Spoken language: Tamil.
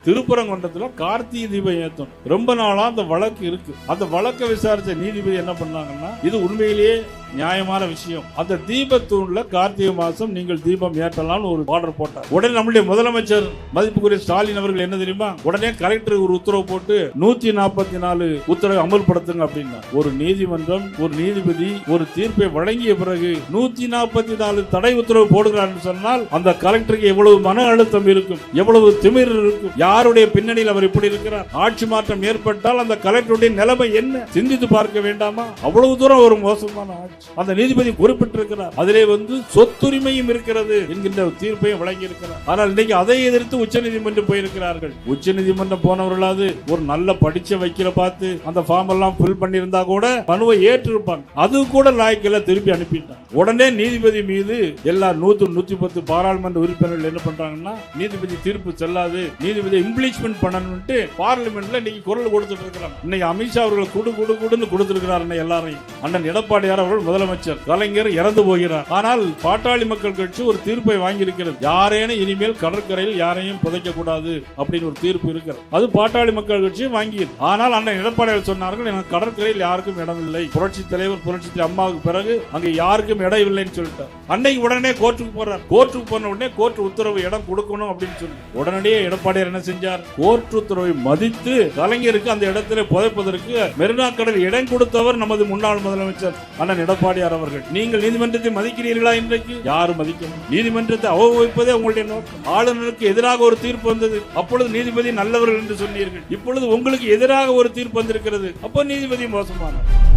திருப்பரங்குன்றத்துல கார்த்திகை தீபம் ஏத்தணும். ரொம்ப நாளா அந்த வழக்கு இருக்கு. அந்த வழக்கை விசாரிச்ச நீதிபதி என்ன பண்ணாங்கன்னா, இது உண்மையிலேயே நியாயமான விஷயம். அந்த தீபத்தூண்ல கார்த்திகை மாசம் நீங்கள் தீபம் ஏற்றலாம்னு ஒரு ஆர்டர் போட்டார். உடனே நம்முடைய முதலமைச்சர் மதிப்புக்குரிய ஸ்டாலின் அவர்கள் என்ன தெரியுமா, உடனே கலெக்டர் ஒரு உத்தரவு போட்டு 144 உத்தரவை அமல்படுத்துங்க அப்படின்னா, ஒரு நீதிமன்றம் ஒரு நீதிபதி ஒரு தீர்ப்பை வழங்கிய பிறகு 144 தடை உத்தரவு போடுகிறார் சொன்னால் அந்த கலெக்டருக்கு எவ்வளவு மன அழுத்தம் இருக்கும், எவ்வளவு திமிர் இருக்கும், யாருடைய பின்னணியில் அவர் இப்படி இருக்கிறார். ஆட்சி மாற்றம் ஏற்பட்டால் அந்த கலெக்டருடைய நிலைமை என்ன சிந்தித்து பார்க்க வேண்டாமா? அவ்வளவு தூரம் ஒரு மோசமான ஆட்சி அந்த நீதிபதி குறிப்பிட்டிருக்கிறார். அதிலே சொத்துரிமையும் இருக்கிறது என்கின்ற தீர்ப்பையும் வழங்கி இருக்கிறார். ஆனால் இன்னைக்கு அதை எதிர்த்து உச்சநீதிமன்றம் போயிருக்கிறார்கள். உச்சநீதிமன்றம் போனவர்களாவது ஒரு நல்ல படிச்ச வக்கீல பார்த்து அந்த ஃபார்ம் எல்லாம் ஃபில் பண்ணியிருந்தா கூட மனுவை ஏற்றிருப்பாங்க. அது கூட லாய்க்கெல்லாம் திருப்பி அனுப்பிட்டாங்க. உடனே நீதிபதி மீது எல்லா 110 பாராளுமன்ற உறுப்பினர்கள் என்ன பண்றாங்கன்னா, நீதிபதி தீர்ப்பு செல்லாது, நீதிபதி இம்ப்ளீச்மெண்ட் பண்ணணும்னு பார்லிமெண்ட்ல இன்னைக்கு குரல் கொடுத்துட்டு இருக்கிறாங்க. இன்னைக்கு அமித்ஷா அவர்கள் குடுன்னு கொடுத்திருக்கிறார். எல்லாரையும் அண்ணன் எடப்பாடியார் அவர்கள் முதலமைச்சர் கலைஞர் இறந்து போகிறார். ஆனால் பாட்டாளி மக்கள் கட்சி ஒரு தீர்ப்பை வாங்கி இருக்கிறது. யாரேனும் இனிமேல் கடற்கரையில் யாரையும் புதைக்க கூடாது அப்படின்னு ஒரு தீர்ப்பு இருக்கிறது. அது பாட்டாளி மக்கள் கட்சி வாங்கியது. ஆனால் அண்ணன் எடப்பாடியார் சொன்னார்கள், எனக்கு கடற்கரையில் யாருக்கும் இடம் இல்லை. புரட்சி தலைவர் புரட்சி அம்மாவுக்கு பிறகு அங்கே யாருக்கும் இடம் இல்லைன்னு சொல்லிட்டார். அன்னைக்கு உடனே கோர்ட்டுக்கு போறார். கோர்ட்டுக்கு போன உடனே கோர்ட் உத்தரவு இடம் கொடுக்கணும் அப்படின்னு சொல்லி உடனடியே எடப்பாடியார் என்ன செஞ்சார், கோர்ட் உத்தரவை மதித்து கலைஞருக்கு அந்த இடத்திலே புதைப்பதற்கு மெரினா கடல் இடம் கொடுத்தவர் நமது முன்னாள் முதலமைச்சர் அண்ணன் எடப்பாடியார் அவர்கள். நீங்கள் நீதிமன்றத்தை மதிக்கிறீர்களா? இன்றைக்கு யாரும் மதிக்கணும். நீதிமன்றத்தை அவமதிப்பதே உங்களுடைய நோக்கம். ஆளுநருக்கு எதிராக ஒரு தீர்ப்பு வந்தது, அப்பொழுது நீதிபதி நல்லவர்கள் என்று சொன்னீர்கள். இப்பொழுது உங்களுக்கு எதிராக ஒரு தீர்ப்பு வந்திருக்கிறது, அப்போ நீதிபதி மோசமானவர்.